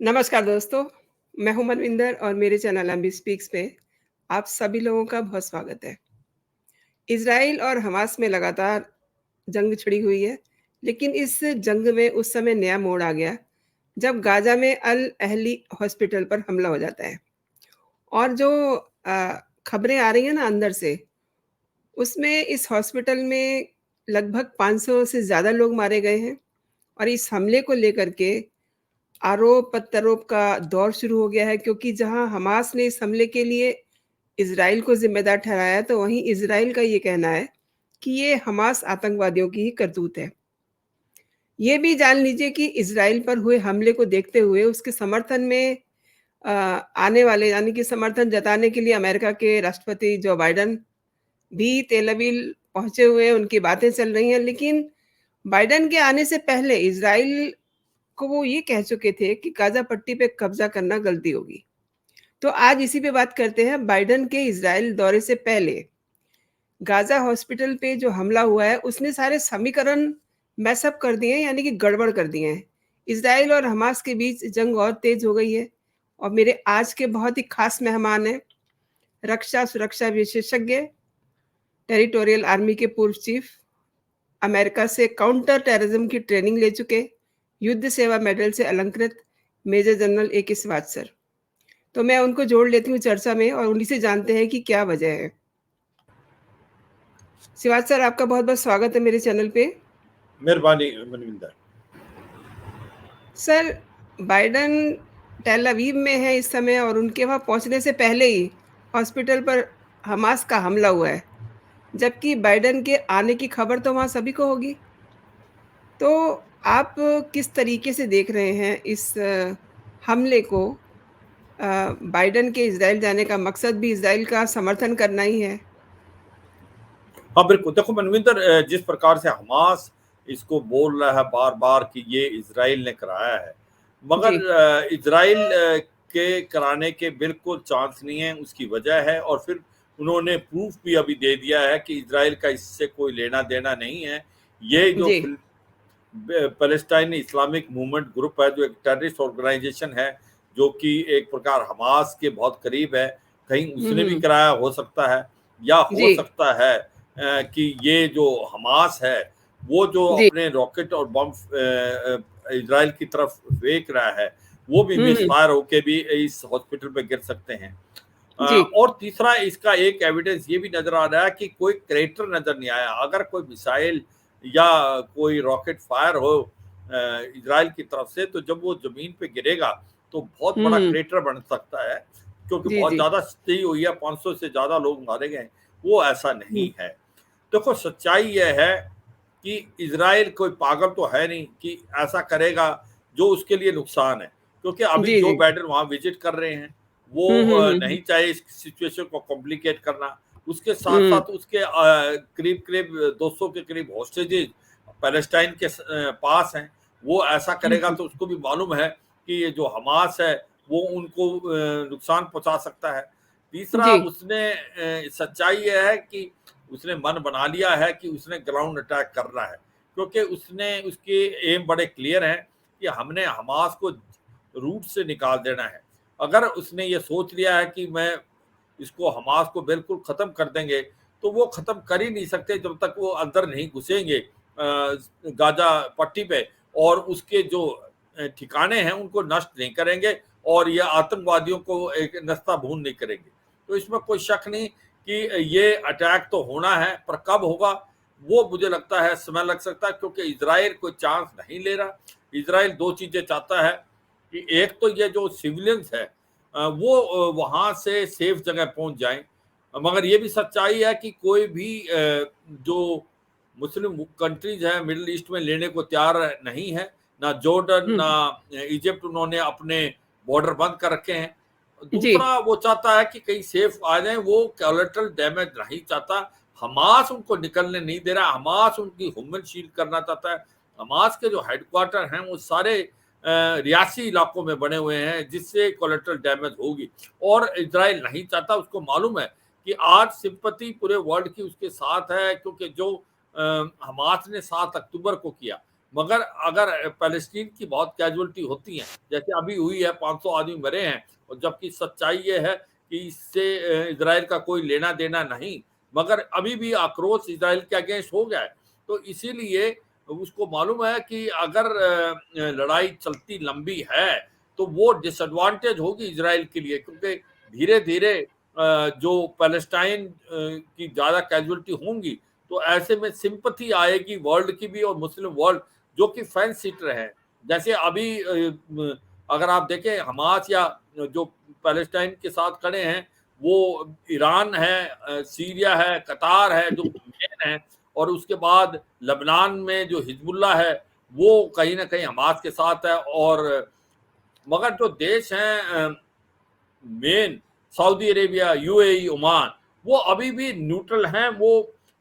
नमस्कार दोस्तों, मैं हूं मनविंदर और मेरे चैनल एमबी स्पीक्स पे आप सभी लोगों का बहुत स्वागत है। इज़राइल और हमास में लगातार जंग छिड़ी हुई है, लेकिन इस जंग में उस समय नया मोड़ आ गया, जब गाज़ा में अल अहली हॉस्पिटल पर हमला हो जाता है और जो खबरें आ रही हैं ना अंदर से, उसमें इस हॉस्पिटल में लगभग 500 से ज़्यादा लोग मारे गए हैं और इस हमले को लेकर के आरोप-प्रत्यारोप का दौर शुरू हो गया है क्योंकि जहां हमास ने इस हमले के लिए इज़राइल को ज़िम्मेदार ठहराया, तो वहीं इज़राइल का ये कहना है कि ये हमास आतंकवादियों की ही करतूत है। ये भी जान लीजिए कि इज़राइल पर हुए हमले को देखते हुए उसके समर्थन में आने वाले यानी कि समर्थन जताने के लिए अमेरिका के राष्ट्रपति जो बाइडेन भी तेल अवीव पहुँचे हुए हैं, उनकी बातें चल रही हैं। लेकिन बाइडेन के आने से पहले इज़राइल को वो ये कह चुके थे कि गाज़ा पट्टी पे कब्ज़ा करना गलती होगी। तो आज इसी पे बात करते हैं बाइडेन के इज़राइल दौरे से पहले गाज़ा हॉस्पिटल पे जो हमला हुआ है, उसने सारे समीकरण मैस अप कर दिए हैं यानी कि गड़बड़ कर दिए हैं। इज़राइल और हमास के बीच जंग और तेज़ हो गई है और मेरे आज के बहुत ही ख़ास मेहमान हैं, रक्षा सुरक्षा विशेषज्ञ, टेरिटोरियल आर्मी के पूर्व चीफ, अमेरिका से काउंटर टेररिज्म की ट्रेनिंग ले चुके, युद्ध सेवा मेडल से अलंकृत major general A K. Shivaj sir. तो मैं उनको जोड़ लेती हूँ चर्चा में और उन्हीं से जानते हैं कि क्या वजह है। शिवाज सर, आपका बहुत-बहुत स्वागत है मेरे चैनल पे। मेहरबानी Manvinder. Sir, Biden Tel Aviv में है इस समय और उनके वहाँ पहुँचने से पहले ही हॉस्पिटल पर हमास का हमला हुआ है, जबकि बाइडेन के आने की खबर तो वहाँ सभी को होगी। तो आप किस तरीके से देख रहे हैं इस हमले को? बाइडेन के इज़राइल जाने का मकसद भी इज़राइल का समर्थन करना ही है। हाँ बिल्कुल, देखो मनविंदर, जिस प्रकार से हमास इसको बोल रहा है बार बार कि ये इजराइल ने कराया है, जी, मगर इजराइल के कराने के बिल्कुल चांस नहीं है। उसकी वजह है, और फिर उन्होंने प्रूफ भी अभी दे दिया है कि इजराइल का इससे कोई लेना देना नहीं है। ये जो जी। पैलेस्टाइन इस्लामिक मूवमेंट ग्रुप है, जो एक टेररिस्ट ऑर्गेनाइजेशन है, जो कि एक प्रकार हमास के बहुत करीब है, कहीं हुँ, उसने भी हुँ। कराया हो सकता है, या हो जी, सकता है कि ये जो हमास है वो जो जी। अपने रॉकेट और बम इजराइल की तरफ फेंक रहा है, वो भी हुँ, मिस हुँ। फायर होके भी इस हॉस्पिटल पे गिर सकते हैं। जी। और तीसरा इसका एक एविडेंस ये भी नजर आ रहा है कि कोई क्रेटर नजर नहीं आया। अगर कोई मिसाइल या कोई रॉकेट फायर हो इजराइल की तरफ से, तो जब वो जमीन पे गिरेगा तो बहुत हुँ, बड़ा हुँ। क्रेटर बन सकता है, क्योंकि जी, बहुत जी। ज्यादा स्थिति हुई है, 500 से ज्यादा लोग मारे गए। वो ऐसा हुँ, नहीं है। देखो, सच्चाई यह है कि इजराइल कोई पागल तो है नहीं कि ऐसा करेगा जो उसके लिए नुकसान है, क्योंकि अभी जी, जो जी। बाइडेन वहां विजिट कर रहे हैं, वो हुँ, हुँ, हुँ, हुँ। नहीं चाहे इस सिचुएशन को कॉम्प्लिकेट करना। उसके साथ हुँ, साथ उसके करीब करीब 200 के करीब हॉस्टेजेस पैलेस्टाइन के पास हैं। वो ऐसा हुँ, करेगा हुँ। तो उसको भी मालूम है कि ये जो हमास है वो उनको नुकसान पहुंचा सकता है। तीसरा, जी। उसने सच्चाई यह है कि उसने मन बना लिया है कि उसने ग्राउंड अटैक करना है, क्योंकि उसके एम बड़े क्लियर हैं कि हमने हमास को रूट से निकाल देना है। अगर उसने ये सोच लिया है कि मैं इसको हमास को बिल्कुल खत्म कर देंगे, तो वो खत्म कर ही नहीं सकते जब तक वो अंदर नहीं घुसेंगे गाजा पट्टी पे, और उसके जो ठिकाने हैं उनको नष्ट नहीं करेंगे, और ये आतंकवादियों को एक नस्ता भून नहीं करेंगे। तो इसमें कोई शक नहीं कि ये अटैक तो होना है, पर कब होगा वो मुझे लगता है समय लग सकता है, क्योंकि इजराइल कोई चांस नहीं ले रहा। इजराइल दो चीजें चाहता है कि एक तो ये जो सिविलियंस है वो वहां से सेफ जगह पहुंच जाएं, मगर ये भी सच्चाई है कि कोई भी जो मुस्लिम कंट्रीज हैं मिडिल ईस्ट में लेने को तैयार नहीं है। ना जॉर्डन, हुँ, ना इजिप्ट, उन्होंने अपने बॉर्डर बंद कर रखे हैं। जी। दूसरा, वो चाहता है कि कहीं सेफ आ जाए, वो कोलेटरल डैमेज नहीं चाहता। हमास उनको निकलने नहीं दे रहा, हमास उनकी ह्यूमन शील्ड करना चाहता है। हमास के जो हेडक्वार्टर हैं वो सारे रियासी इलाकों में बने हुए हैं, जिससे कोलेटरल डैमेज होगी, और इजराइल नहीं चाहता। उसको मालूम है कि आज सिंपैथी पूरे वर्ल्ड की उसके साथ है, क्योंकि जो हमास ने 7 अक्टूबर को किया, मगर अगर पैलेस्टीन की बहुत कैजुअलिटी होती है, जैसे अभी हुई है, 500 आदमी मरे हैं, और जबकि सच्चाई ये है कि इससे इज़राइल का कोई लेना-देना नहीं, मगर अभी भी आक्रोश इज़राइल के अगेंस्ट हो गया है। तो इसीलिए उसको मालूम है कि अगर लड़ाई चलती लंबी है, तो वो डिसएडवांटेज होगी इज़राइल के लिए, क्योंकि धीरे-धीरे जो पैलेस्टाइन की ज़्यादा कैजुअलिटी होंगी, तो ऐसे में सिंपैथी आएगी वर्ल्ड की भी और मुस्लिम वर्ल्ड, जो कि फेंस सीटर है। जैसे अभी अगर आप देखें, हमास या जो पैलेस्टाइन के साथ खड़े हैं, वो ईरान है, सीरिया है, कतार है, जो मेन है, और उसके बाद लबनान में जो हिजबुल्लाह है, वो कहीं न कहीं हमास के साथ है। और मगर जो देश हैं main, Saudi Arabia, UAE, Oman, वो अभी भी न्यूट्रल हैं। वो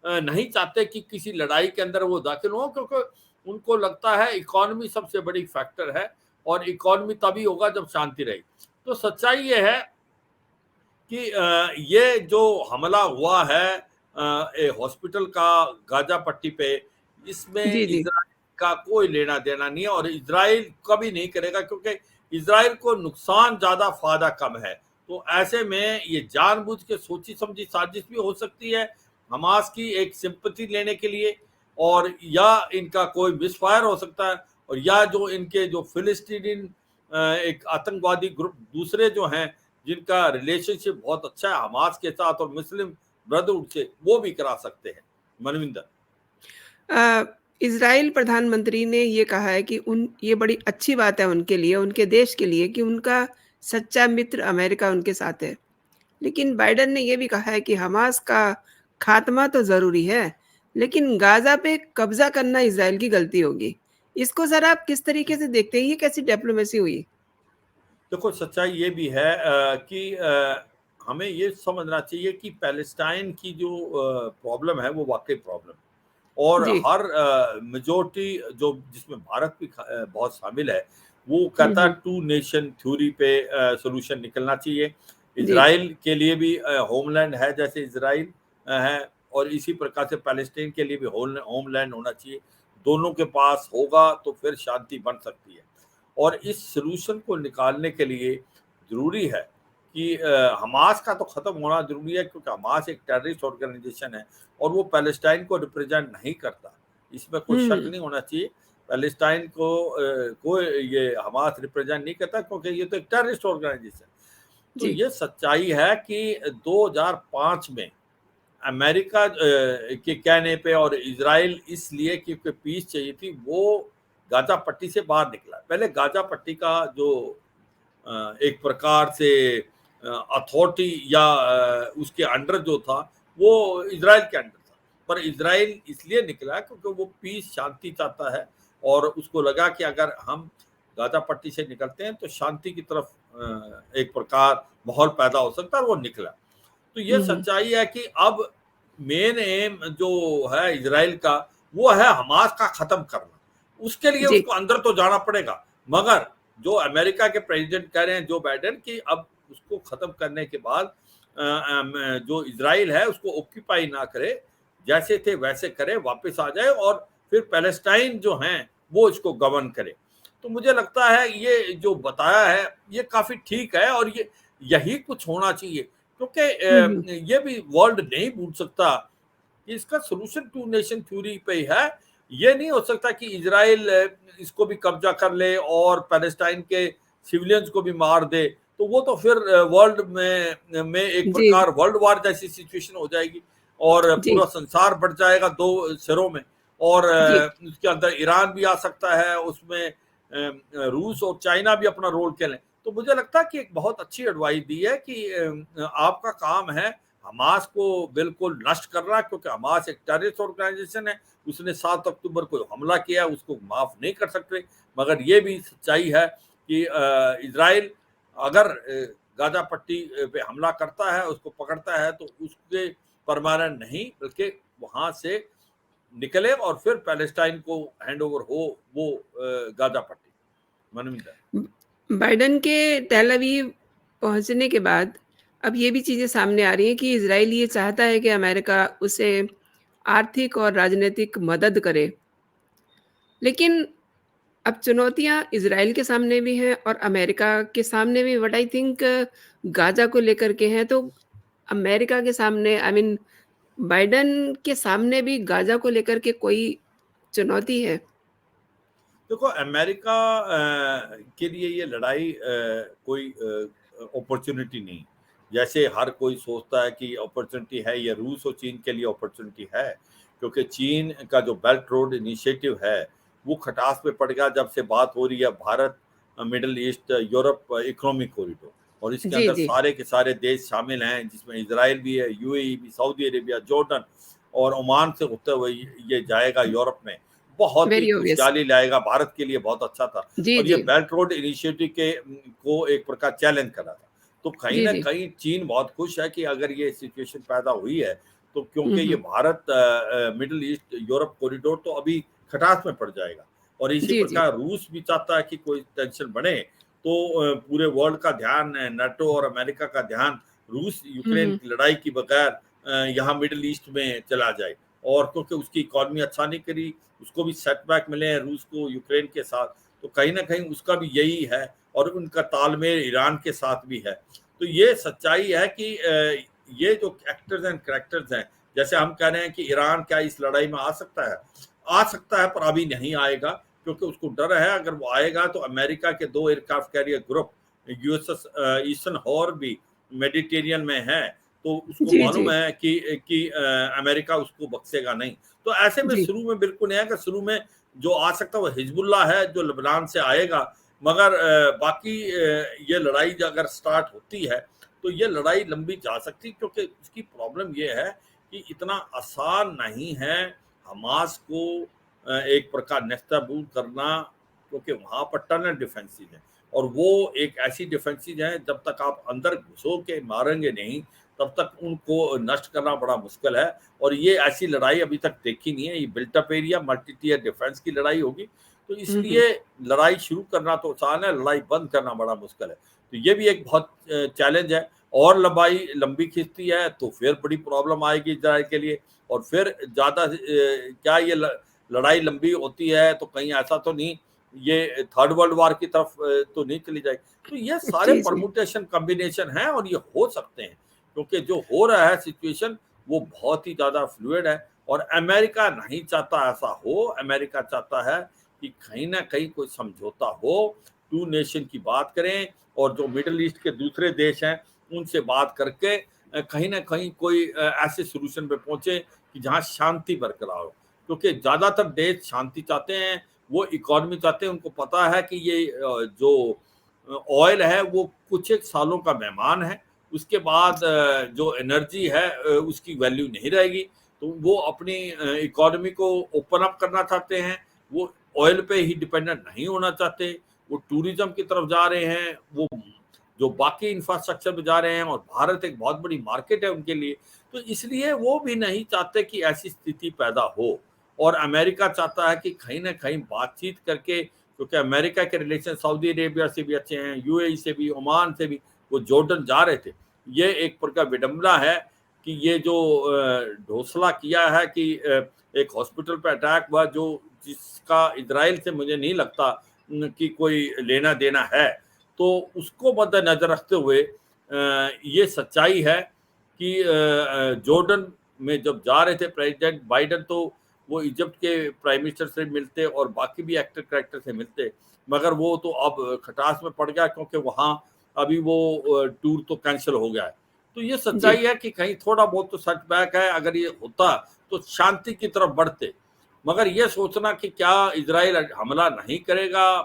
नहीं चाहते कि किसी लड़ाई के अंदर वो दाखिल हों, क्योंकि उनको लगता है इकोनॉमी सबसे बड़ी फैक्टर है, और इकोनॉमी तभी होगा जब शांति रहेगी। तो सच्चाई ये है कि ये जो हमला हुआ है हॉस्पिटल का गाजा पट्टी पे, इसमें जी, जी। इज़राइल का कोई लेना देना नहीं है, और इज़राइल कभी नहीं करेगा, क्योंकि इज़राइल को नुकसान ज़्यादा, फायदा कम है। तो ऐसे में ये जानबूझ के सोची समझी साजिश भी हो सकती है हमास की, एक सिंपैथी लेने के लिए, और या इनका कोई मिसफायर हो सकता है, और या जो इनके जो फिलिस्तीन एक आतंकवादी ग्रुप दूसरे जो हैं, जिनका रिलेशनशिप बहुत अच्छा है हमास के साथ और मुस्लिम ब्रदरहुड से, वो भी करा सकते हैं। मनविंदर। अ, इज़राइल प्रधानमंत्री ने ये कहा है कि उन ये बड़ी अच्छी बात है उनके लिए, उनके देश के लिए कि उनका सच्चा मित्र अमेरिका उनके साथ है। लेकिन बाइडेन ने ये भी कहा है कि हमास का खात्मा तो ज़रूरी है, लेकिन गाज़ा पे कब्ज़ा करना इज़राइल की गलती होगी। इसको ज़रा आप किस तरीके से देखते हैं? ये कैसी डिप्लोमेसी हुई? देखो, सच्चाई ये भी है कि हमें ये समझना चाहिए कि पैलेस्टाइन की जो प्रॉब्लम है, वो वाकई प्रॉब्लम है, और जी। हर मेजोरिटी जो, जिसमें भारत भी बहुत शामिल है, वो हुँ, कहता है हुँ। टू नेशन थ्योरी पे सॉल्यूशन निकलना चाहिए। जी। इज़राइल के लिए भी होमलैंड है जैसे इज़राइल है, और इसी प्रकार से पैलेस्टीन के लिए भी होमलैंड होना चाहिए। दोनों के पास होगा तो फिर शांति बन सकती है। और इस सॉल्यूशन को निकालने के लिए ज़रूरी है कि हमास का तो ख़त्म होना ज़रूरी है, क्योंकि हमास एक टेररिस्ट ऑर्गेनाइजेशन है, और वो पैलेस्टाइन को रिप्रेजेंट नहीं करता। इसमें कोई शक हुँ। नहीं होना चाहिए। पैलेस्टाइन को ये हमास रिप्रेजेंट नहीं करता, क्योंकि ये तो एक टेररिस्ट ऑर्गेनाइजेशन। तो जी। ये सच्चाई है कि 2005 में अमेरिका के कहने पे, और इज़राइल इसलिए क्योंकि पीस चाहिए थी, वो गाज़ा पट्टी से बाहर निकला। पहले गाज़ा पट्टी का जो एक प्रकार से अथॉरिटी या उसके अंडर जो था, वो इज़राइल के अंडर था। पर इज़राइल इसलिए निकला क्योंकि वो पीस, शांति चाहता है, और उसको लगा कि अगर हम गाज़ा पट्टी से निकलते हैं तो शांति की तरफ एक प्रकार माहौल पैदा हो सकता है, और वो निकला। तो ये हुँ, हुँ। सच्चाई है कि अब मेन एम जो है इज़राइल का, वो है हमास का खत्म करना। उसके लिए जी। उसको अंदर तो जाना पड़ेगा, मगर जो अमेरिका के प्रेसिडेंट कह रहे हैं, जो बाइडेन, कि अब उसको खत्म करने के बाद जो इज़राइल है उसको ऑक्यूपाई ना करे, जैसे थे वैसे करे, वापस आ जाए, और फिर पैलेस्टाइन जो हैं वो इसको गवर्न करे। तो मुझे लगता है ये जो बताया है ये काफ़ी ठीक है, और ये यही कुछ होना चाहिए, क्योंकि हुँ, हुँ। ये भी वर्ल्ड नहीं भूल सकता कि इसका सॉल्यूशन टू नेशन थ्योरी पे ही है। ये नहीं हो सकता कि इज़राइल इसको भी कब्जा कर ले और पैलेस्टाइन के सिविलियंस को भी मार दे, तो वो तो फिर वर्ल्ड में एक जी, प्रकार वर्ल्ड वार जैसी सिचुएशन हो जाएगी, और जी, पूरा संसार बढ़ जाएगा 2 सिरों में, और जी। उसके अंदर ईरान भी आ सकता है, उसमें रूस और चाइना भी अपना रोल खेलें। तो मुझे लगता है कि एक बहुत अच्छी एडवाइस दी है कि आपका काम है हमास को बिल्कुल नष्ट करना, क्योंकि हमास एक टेररिस्ट ऑर्गेनाइजेशन है। उसने 7 अक्टूबर को हमला किया, उसको माफ नहीं कर सकते। मगर ये भी सच्चाई है कि इज़राइल अगर गाज़ा पट्टी पे हमला करता है, उसको पकड़ता है, तो उसके परमानेंट नहीं, बल्कि वहाँ से निकले और फिर पैलेस्टाइन को हैंडओवर हो वो गाज़ा पट्टी। मनविंदर। बाइडेन के टेल अवीव पहुँचने के बाद अब ये भी चीज़ें सामने आ रही हैं कि इज़राइल ये चाहता है कि अमेरिका उसे आर्थिक और राजनैतिक मदद करे। लेकिन अब चुनौतियाँ इज़राइल के सामने भी हैं और अमेरिका के सामने भी व्हाट आई थिंक गाज़ा को लेकर के हैं, तो अमेरिका के सामने आई मीन बाइडेन के सामने भी गाज़ा को लेकर के कोई चुनौती है? देखो अमेरिका के लिए ये लड़ाई कोई अपॉर्चुनिटी नहीं। जैसे हर कोई सोचता है कि अपॉर्चुनिटी है, ये रूस और चीन के लिए अपॉर्चुनिटी है, क्योंकि चीन का जो बेल्ट रोड इनिशिएटिव है, वो खटास में पड़ गया जब से बात हो रही है Bharat, Middle East, Europe economic corridor, और इसके जी, अंदर जी। सारे के सारे देश शामिल हैं, जिसमें इज़राइल भी है, यूएई भी, सऊदी अरेबिया, जॉर्डन और ओमान से होते हुए ये जाएगा यूरोप में। बहुत ही वेरी ऑब्वियस। खुशहाली लाएगा, भारत के लिए बहुत अच्छा था। जी, और ये जी। बेल्ट रोड इनिशिएटिव के को एक प्रकार चैलेंज करा था। तो कहीं जी, न जी। कहीं चीन बहुत खुश है कि अगर ये सिचुएशन पैदा हुई है, तो हुँ, क्योंकि ये हुँ। Bharat Middle East Europe corridor तो अभी खटास में पड़ जाएगा। और इसी जी, जी। प्रकार रूस भी चाहता है कि कोई टेंशन बने, तो पूरे वर्ल्ड का ध्यान, नाटो और अमेरिका का ध्यान रूस हुँ, यूक्रेन हुँ। की लड़ाई के बगैर यहाँ मिडल ईस्ट में चला जाए। और क्योंकि उसकी इकॉनमी अच्छा नहीं करी, उसको भी सेटबैक मिले हैं रूस को यूक्रेन के साथ, तो कहीं न कहीं उसका भी यही है, और उनका तालमेल ईरान के साथ भी है। तो ये सच्चाई है कि ये जो एक्टर्स एंड करैक्टर्स हैं, जैसे हम कह रहे हैं कि ईरान क्या इस लड़ाई में आ सकता है? आ सकता है, पर अभी नहीं आएगा, क्योंकि उसको डर है अगर वो आएगा तो अमेरिका के 2 aircraft carrier group USS Eisenhower भी मेडिटेरियन में है, तो उसको जी, जी। मालूम है कि अमेरिका उसको बख्शेगा नहीं। तो ऐसे में जी। शुरू में बिल्कुल नहीं आएगा, शुरू में जो आ सकता है वो हिजबुल्लाह है जो लेबनान से आएगा, मगर बाकी ये लड़ाई अगर स्टार्ट होती है तो ये लड़ाई लंबी जा सकती है, क्योंकि इसकी प्रॉब्लम ये है कि इतना आसान नहीं है हमास को एक प्रकार नेस्तनाबूद करना, क्योंकि वहाँ पर टनल डिफेंसेस है, और वो एक ऐसी डिफेंसेस है जब तक आप अंदर घुसो के मारेंगे नहीं, तब तक उनको नष्ट करना बड़ा मुश्किल है। और ये ऐसी लड़ाई अभी तक देखी नहीं है, ये built up area multi tier defence की लड़ाई होगी। तो हुँ, हुँ। इसलिए लड़ाई शुरू करना तो आसान है, लड़ाई बंद करना बड़ा मुश्किल है। तो ये भी एक बहुत चैलेंज है, और लंबाई लंबी खिंचती है तो फिर बड़ी प्रॉब्लम आएगी इज़राइल के लिए। और फिर ज़्यादा क्या ये लड़ाई लंबी होती है तो कहीं ऐसा तो नहीं ये थर्ड वर्ल्ड वॉर की तरफ तो नहीं चली जाएगी। तो ये सारे जी, जी। परमुटेशन कॉम्बिनेशन हैं और ये हो सकते हैं, क्योंकि जो हो रहा है सिचुएशन वो बहुत ही ज़्यादा फ्लूइड है, और अमेरिका नहीं चाहता ऐसा हो। अमेरिका चाहता है कि कहीं न कहीं कोई समझौता हो, टू नेशन की बात करें, और जो मिडल ईस्ट के दूसरे देश हैं, उनसे बात करके कहीं न कहीं कोई ऐसे सॉल्यूशन पे पहुँचे कि जहाँ शांति बरकरार हो। क्योंकि ज़्यादातर देश शांति चाहते हैं, वो इकॉनमी चाहते हैं, उनको पता है कि ये जो ऑयल है वो कुछ एक सालों का मेहमान है, उसके बाद जो एनर्जी है उसकी वैल्यू नहीं रहेगी। तो वो अपनी इकॉनमी को ओपन अप करना चाहते हैं, वो ऑयल पे ही डिपेंडेंट नहीं होना चाहते, वो टूरिज्म की तरफ जा रहे हैं, वो जो बाकी इंफ्रास्ट्रक्चर में जा रहे हैं, और भारत एक बहुत बड़ी मार्केट है उनके लिए। तो इसलिए वो भी नहीं चाहते कि ऐसी स्थिति पैदा हो। और अमेरिका चाहता है कि कहीं न कहीं बातचीत करके, क्योंकि अमेरिका के रिलेशन सऊदी अरेबिया से भी अच्छे हैं, यूएई से भी, ओमान से भी, वो जॉर्डन जा रहे थे। ये एक प्रकार विडंबना है कि ये जो ढोसला किया है कि एक हॉस्पिटल पे अटैक हुआ, जो जिसका इज़राइल से मुझे नहीं लगता कि कोई लेना-देना है। तो उसको मद्देनज़र रखते हुए ये सच्चाई है कि जॉर्डन में जब जा रहे थे प्रेसिडेंट बाइडेन, तो वो इजिप्ट के प्राइम मिनिस्टर से मिलते और बाकी भी एक्टर कैरेक्टर से मिलते, मगर वो तो अब खटास में पड़ गया, क्योंकि वहाँ अभी वो टूर तो कैंसिल हो गया है। तो ये जी। सच्चाई है कि कहीं थोड़ा बहुत तो सेटबैक है, अगर ये होता तो शांति की तरफ बढ़ते। मगर ये सोचना कि क्या इज़राइल हमला नहीं करेगा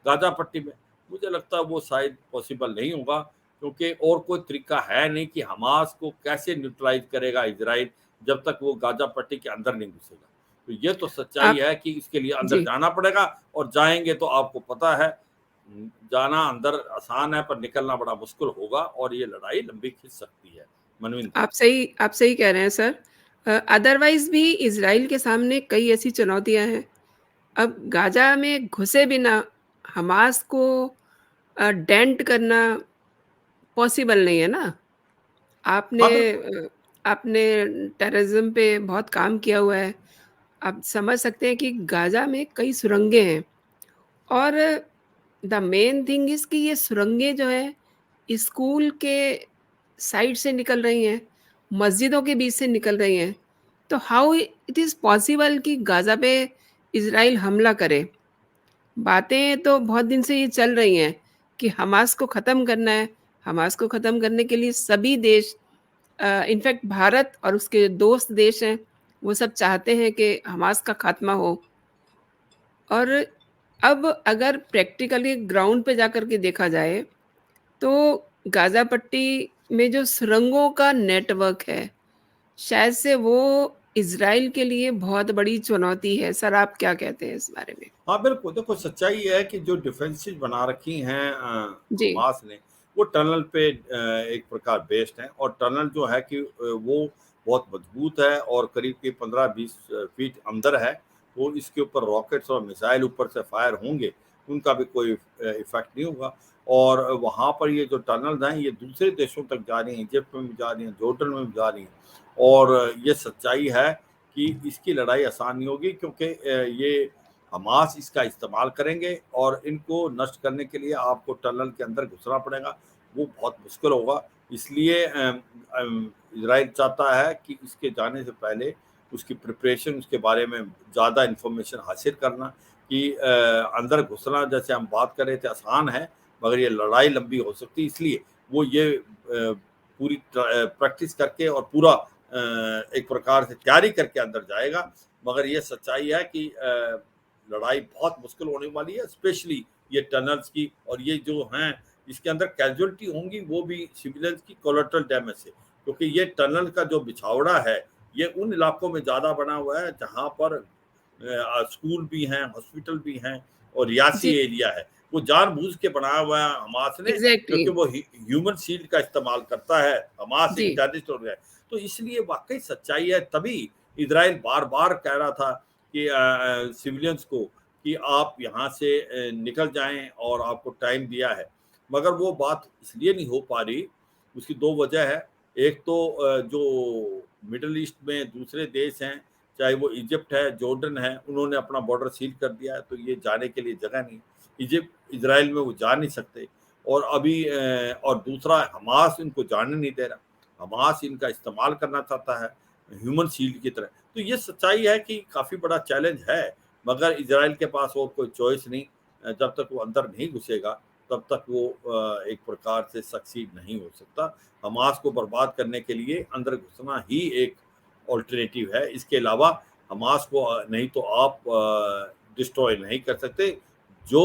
गाज़ा पट्टी में, मुझे लगता है वो शायद पॉसिबल नहीं होगा, क्योंकि और कोई तरीका है नहीं कि हमास को कैसे न्यूट्रलाइज़ करेगा इज़राइल, जब तक वो गाज़ा पट्टी के अंदर नहीं घुसेगा। तो ये तो सच्चाई आप है कि इसके लिए अंदर जी। जाना पड़ेगा, और जाएँगे तो आपको पता है जाना अंदर आसान है, पर निकलना बड़ा मुश्किल होगा, और ये लड़ाई लंबी खिंच सकती है। मनविंदर। आप सही कह रहे हैं सर। अदरवाइज़ भी इज़राइल के सामने कई ऐसी चुनौतियाँ हैं। अब गाज़ा में घुसे बिना हमास को डेंट करना पॉसिबल नहीं है ना। आपने हाँ, बिल्कुल। आपने टेररिज़्म पे बहुत काम किया हुआ है। आप समझ सकते हैं कि गाज़ा में कई सुरंगें हैं और द मेन थिंग इज़ कि ये सुरंगें जो हैं, स्कूल के साइड से निकल रही हैं, मस्जिदों के बीच से निकल रही हैं। तो हाउ इट इज़ पॉसिबल कि गाज़ा पे इज़राइल हमला करे? बातें तो बहुत दिन से ये चल रही हैं कि हमास को ख़त्म करना है। हमास को ख़त्म करने के लिए सभी देश इनफैक्ट भारत और उसके दोस्त देश हैं, वो सब चाहते हैं कि हमास का ख़ात्मा हो। और अब अगर प्रैक्टिकली ग्राउंड पे जाकर के देखा जाए, तो गाज़ा पट्टी में जो सुरंगों का नेटवर्क है, शायद से वो इज़राइल के लिए बहुत बड़ी चुनौती है। सर, आप क्या कहते हैं इस बारे में? हाँ, बिल्कुल। देखो, सच्चाई ये है कि जो डिफेंसेस बना रखी हैं जी। हमास ने, वो टनल पे एक प्रकार बेस्ड हैं, और टनल जो है कि वो बहुत मजबूत है और करीब के 15-20 फीट अंदर है। तो इसके ऊपर रॉकेट्स और मिसाइल ऊपर से फायर होंगे, उनका भी कोई इफ़ेक्ट नहीं होगा। और वहाँ पर ये जो टनल्स हैं, ये दूसरे देशों तक जा रही हैं, इजिप्ट में भी जा रही हैं, जॉर्डन में भी जा रही हैं। और ये सच्चाई है कि इसकी लड़ाई आसान नहीं होगी, क्योंकि ये हमास इसका इस्तेमाल करेंगे और इनको नष्ट करने के लिए आपको टनल के अंदर घुसना पड़ेगा, वो बहुत मुश्किल होगा। इसलिए इज़राइल चाहता है कि इसके जाने से पहले उसकी प्रिपरेशन, उसके बारे में ज़्यादा इन्फॉर्मेशन हासिल करना, कि अंदर घुसना, जैसे हम बात कर रहे थे, आसान है, मगर ये लड़ाई लंबी हो सकती है। इसलिए वो ये पूरी प्रैक्टिस करके और पूरा एक प्रकार से तैयारी करके अंदर जाएगा। मगर ये सच्चाई है कि लड़ाई बहुत मुश्किल होने वाली है, स्पेशली ये टनल्स की। और ये जो हैं, इसके अंदर कैजुअलिटी होंगी, वो भी सिविलियंस की कोलेटरल डैमेज से, क्योंकि ये टनल का जो बिछावड़ा है, ये उन इलाकों में ज़्यादा बना हुआ है जहाँ पर स्कूल भी हैं, हॉस्पिटल भी हैं और रियासी जी, एरिया है। वो जानबूझ के बनाया हुआ है हमास ने, एग्ज़ैक्टली। क्योंकि वो ह्यूमन शील्ड का इस्तेमाल करता है। हमास जी। एक टेररिस्ट हो गया है। तो इसलिए वाक़ई सच्चाई है, तभी इज़राइल बार-बार कह रहा था कि सिविलियंस को कि आप यहाँ से निकल जाएँ, और आपको टाइम दिया है। मगर वो बात इसलिए नहीं हो पा रही, उसकी 2 वजह है। एक तो जो मिडल ईस्ट में दूसरे देश हैं, चाहे वो इजिप्ट है, जॉर्डन है, उन्होंने अपना बॉर्डर सील कर दिया है, तो ये जाने के लिए जगह नहीं। इजिप्ट, इज़राइल में वो जा नहीं सकते। और अभी और दूसरा, हमास इनको जाने नहीं दे रहा। हमास इनका इस्तेमाल करना चाहता है ह्यूमन शील्ड की तरह। तो ये सच्चाई है कि काफ़ी बड़ा चैलेंज है, मगर इज़राइल के पास और कोई चॉइस नहीं। जब तक वो अंदर नहीं घुसेगा, तब तक वो एक प्रकार से सक्सीड नहीं हो सकता। हमास को बर्बाद करने के लिए अंदर घुसना ही एक अल्टरनेटिव है। इसके अलावा हमास को नहीं तो आप डिस्ट्रॉय नहीं कर सकते। जो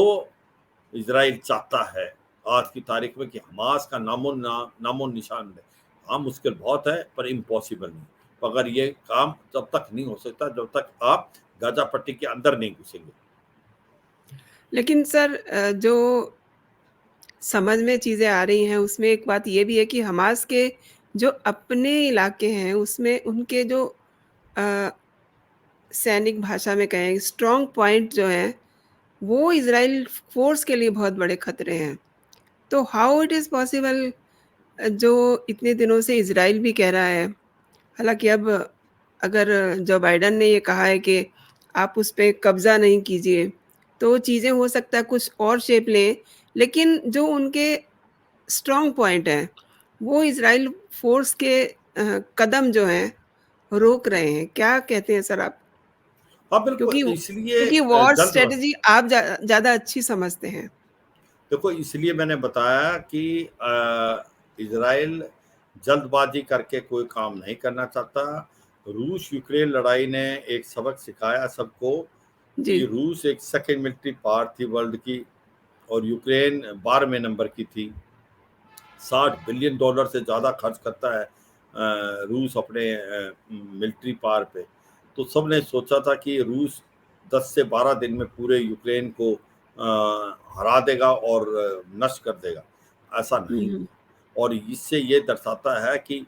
इज़राइल चाहता है आज की तारीख में कि हमास का नामो निशान है। हाँ, मुश्किल बहुत है, पर इम्पॉसिबल नहीं। मगर ये काम तब तक नहीं हो सकता जब तक आप गाज़ा पट्टी के अंदर नहीं घुसेंगे। लेकिन सर जो समझ में चीज़ें आ रही हैं, उसमें एक बात ये भी है कि हमास के जो अपने इलाके हैं, उसमें उनके जो अ, सैनिक भाषा में कहें स्ट्रॉन्ग पॉइंट जो हैं, वो इज़राइल फ़ोर्स के लिए बहुत बड़े खतरे हैं। तो हाउ इट इज़ पॉसिबल जो इतने दिनों से इज़राइल भी कह रहा है, हालाँकि अब अगर जो बाइडेन ने ये कहा है कि आप उस पे कब्ज़ा नहीं कीजिए, तो चीज़ें हो सकता है कुछ और शेप लें, लेकिन जो उनके स्ट्रॉन्ग पॉइंट हैं, वो इज़राइल फ़ोर्स के कदम जो हैं, रोक रहे हैं। क्या कहते हैं सर आप? हाँ, बिल्कुल, क्योंकि इसलिए क्योंकि वॉर जल्द स्ट्रैटेजी आप ज़्यादा अच्छी समझते हैं। देखो, इसलिए मैंने बताया कि इज़राइल जल्दबाज़ी करके कोई काम नहीं करना चाहता। रूस-यूक्रेन लड़ाई ने एक सबक सिखाया सबको जी। कि रूस एक सेकंड मिलिट्री पावर थी वर्ल्ड की, और यूक्रेन 12वें नंबर की थी। $60 बिलियन से ज़्यादा खर्च करता है रूस अपने मिलिट्री पावर पे। तो सबने सोचा था कि रूस 10 से 12 दिन में पूरे यूक्रेन को हरा देगा और नष्ट कर देगा। ऐसा हुँ, नहीं हुँ। हुआ, और इससे ये दर्शाता है कि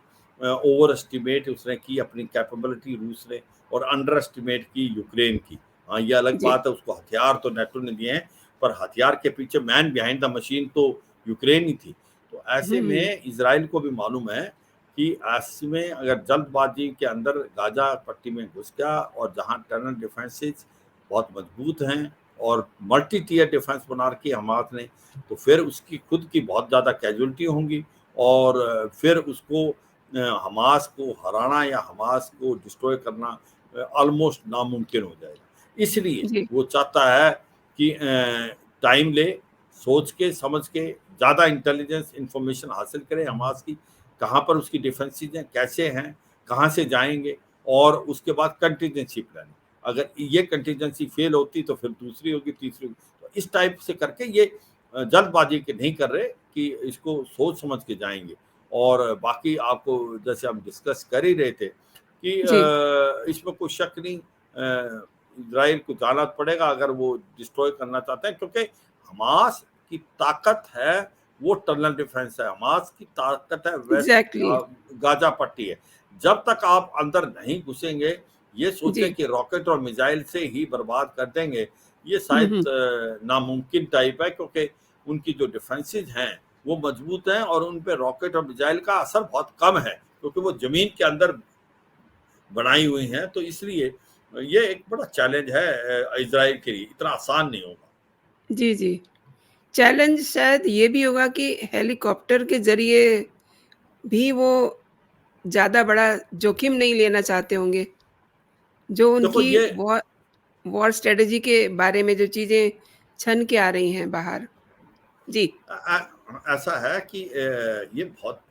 ओवर एस्टिमेट उसने की अपनी कैपेबिलिटी रूस ने, और अंडर एस्टिमेट की यूक्रेन की। हाँ, ये अलग जी। बात है, उसको हथियार तो नेटो ने दिए हैं, पर हथियार के पीछे मैन बिहाइंड द मशीन तो यूक्रेन ही थी। तो हुँ, ऐसे हुँ। में इज़राइल को भी मालूम है कि इसमें अगर जल्दबाजी के अंदर गाजा पट्टी में घुस गया और जहां टनल डिफेंसेस बहुत मजबूत हैं और मल्टी टियर डिफेंस बना रखी है हमास ने, तो फिर उसकी खुद की बहुत ज़्यादा कैजुअलिटी होंगी और फिर उसको हमास को हराना या हमास को डिस्ट्रॉय करना ऑलमोस्ट नामुमकिन हो जाएगा। इसलिए जी, वो चाहता है कि टाइम ले, सोच के समझ के ज़्यादा इंटेलिजेंस इंफॉर्मेशन हासिल करे हमास की, कहाँ पर उसकी डिफेंसेस हैं, कैसे हैं, कहाँ से जाएंगे, और उसके बाद कंटीजेंसी प्लानिंग। अगर ये कंटीजेंसी फेल होती तो फिर दूसरी होगी, तीसरी होगी। तो इस टाइप से करके ये जल्दबाजी के नहीं कर रहे कि इसको सोच समझ के जाएंगे। और बाकी आपको जैसे हम डिस्कस कर ही रहे थे कि जी, इसमें कोई शक नहीं, इजराइल को जाना पड़ेगा अगर वो डिस्ट्रॉय करना चाहते हैं, क्योंकि हमास की ताकत है वो टनल डिफेंस है, हमास की ताकत है वेस्ट एग्ज़ैक्टली। गाजा पट्टी है। जब तक आप अंदर नहीं घुसेंगे, ये सोचे जी। कि रॉकेट और मिसाइल से ही बर्बाद कर देंगे, ये हुँ, शायद हुँ। नामुमकिन टाइप है, क्योंकि उनकी जो डिफेंसेस हैं वो मजबूत हैं और उन पे रॉकेट और मिसाइल का असर बहुत कम है, क्योंकि वो जमीन के अंदर बनाई हुई हैं। तो इसलिए ये एक बड़ा चैलेंज है इजराइल के लिए, इतना आसान नहीं होगा। जी, जी। चैलेंज शायद ये भी होगा कि हेलीकॉप्टर के ज़रिए भी वो ज़्यादा बड़ा जोखिम नहीं लेना चाहते होंगे, जो देखो उनकी ये वॉर स्ट्रैटेजी के बारे में जो चीज़ें छन के आ रही हैं बाहर। जी। ऐसा है कि ये बहुत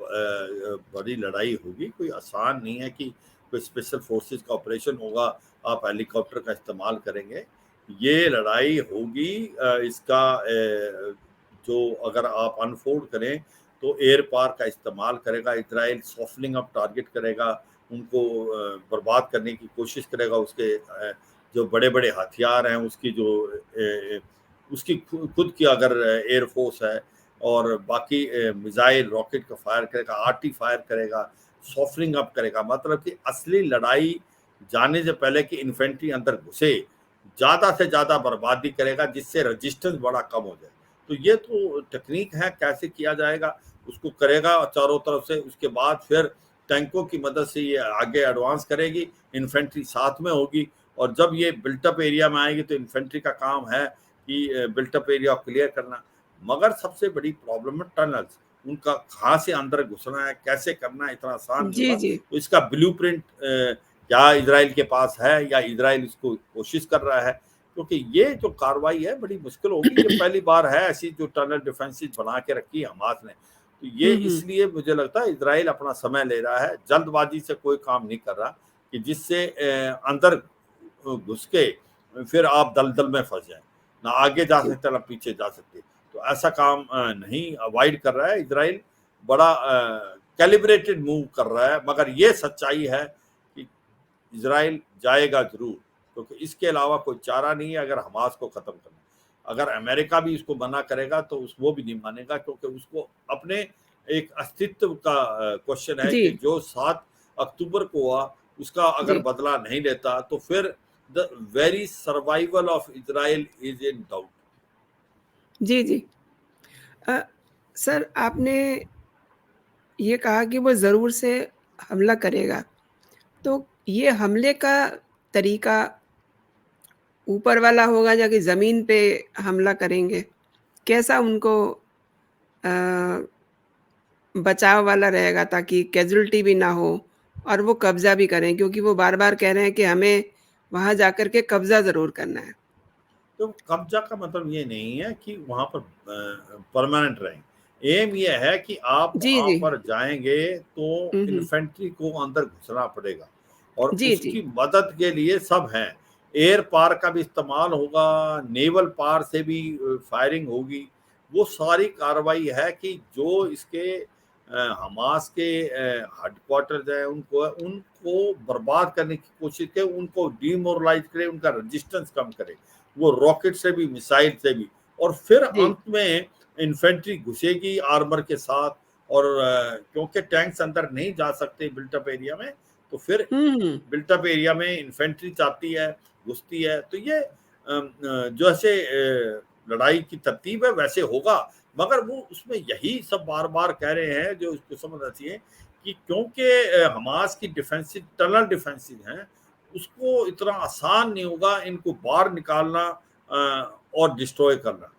बड़ी लड़ाई होगी, कोई आसान नहीं है कि कोई स्पेशल फोर्सेस का ऑपरेशन होगा, आप हेलीकॉप्टर का इस्तेमाल करेंगे। ये लड़ाई होगी, इसका जो अगर आप अनफोल्ड करें तो एयर पार का इस्तेमाल करेगा इजराइल, सॉफ्टनिंग अप टारगेट करेगा, उनको बर्बाद करने की कोशिश करेगा, उसके जो बड़े बड़े हथियार हैं उसकी जो उसकी खुद की अगर एयरफोर्स है और बाकी मिसाइल रॉकेट का फायर करेगा, आरटी फायर करेगा, सॉफ्टनिंग अप करेगा, मतलब कि असली लड़ाई जाने से पहले कि इन्फेंट्री अंदर घुसे ज्यादा से ज्यादा बर्बादी करेगा, जिससे रजिस्टेंस बड़ा कम हो जाए। तो ये तो टेक्निक है, कैसे किया जाएगा उसको करेगा चारों तरफ से। उसके बाद फिर टैंकों की मदद से ये आगे एडवांस करेगी, इन्फेंट्री साथ में होगी, और जब ये बिल्टअप एरिया में आएगी तो इन्फेंट्री का काम है कि बिल्टअप एरिया क्लियर करना। मगर सबसे बड़ी प्रॉब्लम है टनल्स, उनका कहाँ से अंदर घुसना है, कैसे करना है, इतना आसान नहीं जी, होगा। जी। तो इसका ब्लूप्रिंट क्या इजराइल के पास है या इजराइल इसको कोशिश कर रहा है, क्योंकि ये जो कार्रवाई है बड़ी मुश्किल होगी। ये पहली बार है ऐसी जो टनल डिफेंसेस बना के रखी है हमास ने। तो ये हुँ, हुँ। इसलिए मुझे लगता है इजराइल अपना समय ले रहा है, जल्दबाजी से कोई काम नहीं कर रहा कि जिससे अंदर घुस के फिर आप दलदल में फंस जाए, ना आगे जा जी। सकते ना पीछे जा सकते। तो ऐसा काम नहीं अवॉइड कर रहा है इजराइल, बड़ा कैलिब्रेटेड मूव कर रहा है। मगर ये सच्चाई है कि इजराइल जाएगा जरूर, क्योंकि इसके अलावा कोई चारा नहीं है अगर हमास को खत्म करना। अगर अमेरिका भी इसको मना करेगा तो वो भी नहीं मानेगा, क्योंकि उसको अपने एक अस्तित्व का क्वेश्चन है जी, कि जो 7 अक्टूबर को हुआ उसका अगर जी। बदला नहीं लेता तो फिर the very survival of Israel is in doubt. जी, जी। अ, सर आपने ये कहा कि वो ज़रूर से हमला करेगा, तो ये हमले का तरीका ऊपर वाला होगा या कि ज़मीन पे हमला करेंगे? कैसा उनको अ, बचाव वाला रहेगा ताकि कैज़ुअल्टी भी ना हो और वो कब्ज़ा भी करें? क्योंकि वो बार-बार कह रहे हैं कि हमें वहाँ जाकर के कब्ज़ा ज़रूर करना है। तो कब्जा का मतलब ये नहीं है कि वहां पर परमानेंट रहेंगे। एम ये है कि आप जी, वहां जी। पर जाएंगे तो हुँ, हुँ। इन्फेंट्री को अंदर घुसना पड़ेगा, और जी, जी। उसकी मदद के लिए सब हैं। एयर पार का भी इस्तेमाल होगा, नेवल पार से भी फायरिंग होगी। वो सारी कार्रवाई है कि जो इसके हमास के हेडक्वार्टर्स हैं उनको उनको बर्बाद करने की कोशिश करे, उनको डिमोरलाइज करे, उनका रेजिस्टेंस कम करे, वो रॉकेट से भी मिसाइल से भी। और फिर जी। अंत में इन्फेंट्री घुसेगी आर्मर के साथ, और क्योंकि टैंक्स अंदर नहीं जा सकते बिल्टअप एरिया में, तो फिर हुँ, हुँ। बिल्टअप एरिया में इन्फेंट्री जाती है, घुसती है। तो ये जो ऐसे लड़ाई की तरतीब है वैसे होगा। मगर वो उसमें यही सब बार बार कह रहे हैं जो इसको समझ आती है कि क्योंकि हमास की डिफेंसिव टनल डिफेंसिव हैं, उसको इतना आसान नहीं होगा इनको बाहर निकालना और डिस्ट्रॉय करना।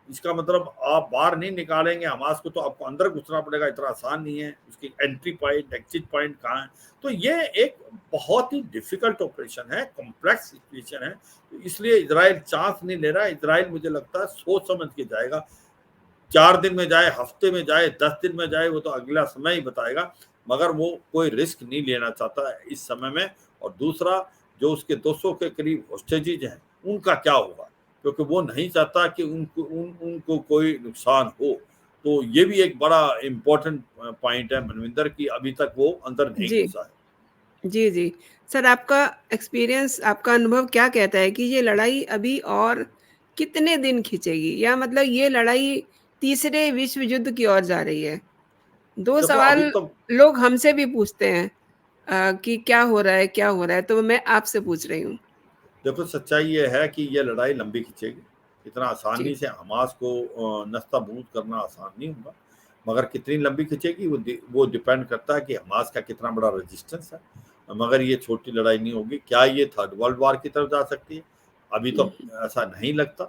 इसका मतलब आप बाहर नहीं निकालेंगे हमास को, तो आपको अंदर घुसना पड़ेगा, इतना आसान नहीं है। उसकी एंट्री पॉइंट, एग्जिट पॉइंट कहाँ है, तो ये एक बहुत ही डिफिकल्ट ऑपरेशन है, कॉम्प्लेक्स सिचुएशन है। तो इसलिए इजराइल चांस नहीं ले रहा है। इजराइल मुझे लगता है सोच समझ के जाएगा। 4 दिन में जाए, हफ्ते में जाए, 10 दिन में जाए, वो तो अगला समय ही बताएगा, मगर वो कोई रिस्क नहीं लेना चाहता है इस समय में। और दूसरा, जो उसके 200 के करीब होस्टेजेज हैं, उनका क्या होगा, क्योंकि वो नहीं चाहता कि उनको कोई नुकसान हो। तो ये भी एक बड़ा इंपॉर्टेंट पॉइंट है मनविंदर, की अभी तक वो अंदर नहीं जी। घुसा है। जी, जी। सर, आपका एक्सपीरियंस, आपका अनुभव क्या कहता है कि ये लड़ाई अभी और कितने दिन खिंचेगी? या मतलब ये लड़ाई तीसरे विश्व युद्ध की ओर जा रही है? 2 देखो अभी सवाल तो लोग हमसे भी पूछते हैं कि क्या हो रहा है, क्या हो रहा है? तो मैं आपसे पूछ रही हूँ। देखो सच्चाई ये है कि ये लड़ाई लंबी खिंचेगी। इतना आसानी जी। से हमास को नस्ताबूद करना आसान नहीं होगा, मगर कितनी लंबी खिंचेगी वो डिपेंड करता है कि हमास का कितना बड़ा रेजिस्टेंस है। मगर ये छोटी लड़ाई नहीं होगी। क्या ये थर्ड वर्ल्ड वार की तरफ जा सकती है? अभी तो हुँ, ऐसा नहीं लगता,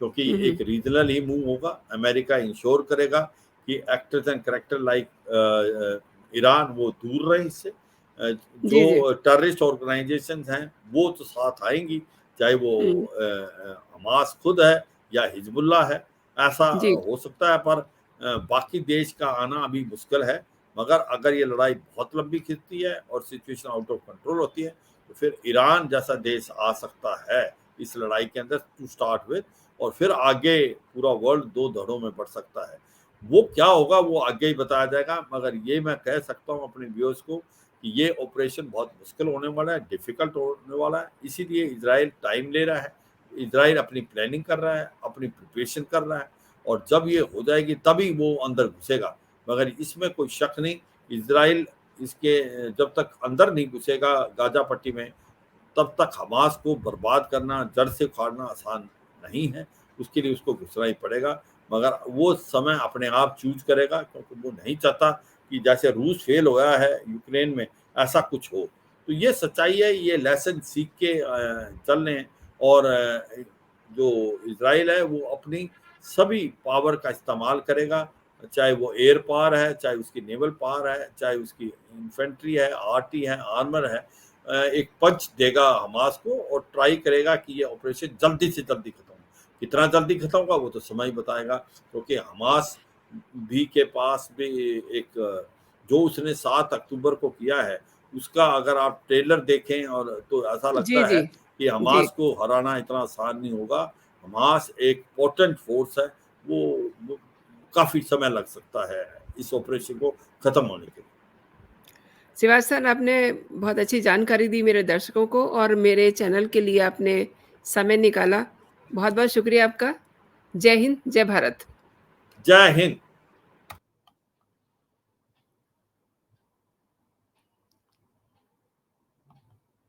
क्योंकि हुँ, हुँ। एक रीजनल ही मूव होगा। अमेरिका इंश्योर करेगा कि actors and character like Iran वो दूर रहे इससे। जी, जी। जो टेररिस्ट ऑर्गेनाइजेशन हैं वो तो साथ आएंगी, चाहे वो हुँ। हमास खुद है या हिजबुल्ला है। ऐसा जी। हो सकता है, पर बाकी देश का आना अभी मुश्किल है। मगर अगर ये लड़ाई बहुत लंबी खिंचती है और सिचुएशन आउट ऑफ कंट्रोल होती है, तो फिर ईरान जैसा देश आ सकता है इस लड़ाई के अंदर टू स्टार्ट विद, और फिर आगे पूरा वर्ल्ड दो धड़ों में बढ़ सकता है। वो क्या होगा वो आगे ही बताया जाएगा, मगर ये मैं कह सकता हूँ अपने व्यूअर्स को कि ये ऑपरेशन बहुत मुश्किल होने वाला है, डिफिकल्ट होने वाला है। इसीलिए इजराइल टाइम ले रहा है, इजराइल अपनी प्लानिंग कर रहा है, अपनी प्रिपरेशन कर रहा है, और जब ये हो जाएगी तभी वो अंदर घुसेगा। मगर इसमें कोई शक नहीं, इजराइल इसके जब तक अंदर नहीं घुसेगा गाजा पट्टी में, तब तक हमास को बर्बाद करना, जड़ से उखाड़ना आसान नहीं है। उसके लिए उसको घुसना ही पड़ेगा, मगर वो समय अपने आप चूज करेगा, क्योंकि वो नहीं चाहता कि जैसे रूस फेल होया है यूक्रेन में, ऐसा कुछ हो। तो ये सच्चाई है, ये लेसन सीख के चल रहे हैं। और जो इसराइल है वो अपनी सभी पावर का इस्तेमाल करेगा, चाहे वो एयर पावर है, चाहे उसकी नेवल पावर है, चाहे उसकी इन्फेंट्री है, आरटी है, आर्मर है। एक पंच देगा हमास को और ट्राई करेगा कि ये ऑपरेशन जल्दी से जल्दी खत्म हो। कितना जल्दी खत्म होगा वो तो समय ही बताएगा, क्योंकि हमास भी के पास भी एक जो उसने 7 अक्टूबर को किया है, उसका अगर आप ट्रेलर देखें और तो ऐसा जी, लगता जी। है कि जी। हमास को हराना इतना आसान नहीं होगा। हमास एक पोटेंट फोर्स है, वो काफ़ी समय लग सकता है इस ऑपरेशन को खत्म होने के लिए। शिवाज सर, आपने बहुत अच्छी जानकारी दी मेरे दर्शकों को और मेरे चैनल के लिए आपने समय निकाला। बहुत-बहुत शुक्रिया आपका। जय हिंद, जय भारत। जय हिंद।